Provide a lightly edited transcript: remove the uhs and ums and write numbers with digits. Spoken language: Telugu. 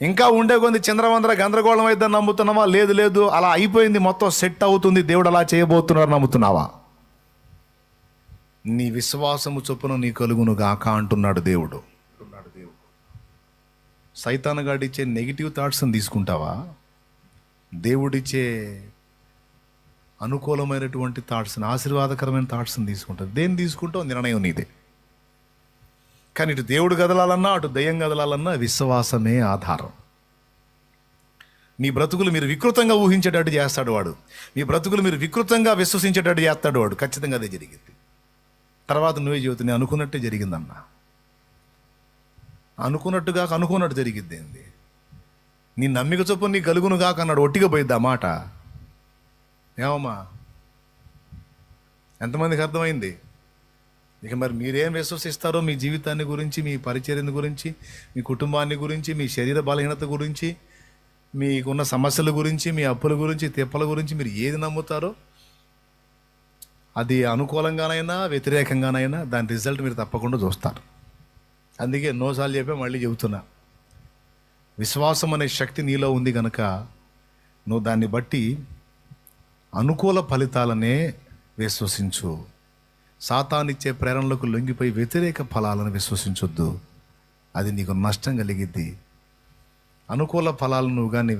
ఇంకా ఉండే కొంది చంద్రవందర గందరగోళం అయితే నమ్ముతున్నావా? లేదు లేదు, అలా అయిపోయింది, మొత్తం సెట్ అవుతుంది, దేవుడు అలా చేయబోతున్నారు నమ్ముతున్నావా? నీ విశ్వాసము చొప్పున నీ కలుగును గాక అంటున్నాడు దేవుడు. సైతాను గాడిచ్చే నెగిటివ్ థాట్స్ని తీసుకుంటావా? దేవుడిచ్చే అనుకూలమైనటువంటి థాట్స్ని, ఆశీర్వాదకరమైన థాట్స్ని తీసుకుంటావు. దేన్ని తీసుకుంటావు నిర్ణయం నీదే. కానీ ఇటు దేవుడు కదలాలన్నా అటు దయ్యం కదలాలన్నా విశ్వాసమే ఆధారం. మీ బ్రతుకులు మీరు వికృతంగా ఊహించేటట్టు చేస్తాడు వాడు. మీ బ్రతుకులు మీరు వికృతంగా విశ్వసించేటట్టు చేస్తాడు వాడు. ఖచ్చితంగా అదే జరిగింది. తర్వాత నువ్వే చెబుతుంది, అనుకున్నట్టే జరిగిందన్నా. అనుకున్నట్టుగా అనుకున్నట్టు జరిగిద్ది ఏంది? నీ నమ్మిక చొప్పున నీ కలుగును గాక అన్నాడు. ఒట్టిగా పోయిద్ది ఆ మాట. ఏమమ్మా, ఎంతమందికి అర్థమైంది? ఇక మరి మీరేం విశ్వసిస్తారో మీ జీవితాన్ని గురించి, మీ పరిచర్యను గురించి, మీ కుటుంబాన్ని గురించి, మీ శరీర బలహీనత గురించి, మీకున్న సమస్యల గురించి, మీ అప్పుల గురించి, తిప్పల గురించి మీరు ఏది నమ్ముతారో అది అనుకూలంగానైనా వ్యతిరేకంగానైనా దాని రిజల్ట్ మీరు తప్పకుండా చూస్తారు. అందుకే ఎన్నోసార్లు చెప్పా, మళ్ళీ చెబుతున్నా, విశ్వాసం అనే శక్తి నీలో ఉంది కనుక నువ్వు దాన్ని బట్టి అనుకూల ఫలితాలనే విశ్వసించు. సాతానిచ్చే ప్రేరణలకు లొంగిపోయి వ్యతిరేక ఫలాలను విశ్వసించొద్దు. అది నీకు నష్టం కలిగిద్ది. అనుకూల ఫలాలను నువ్వు కానీ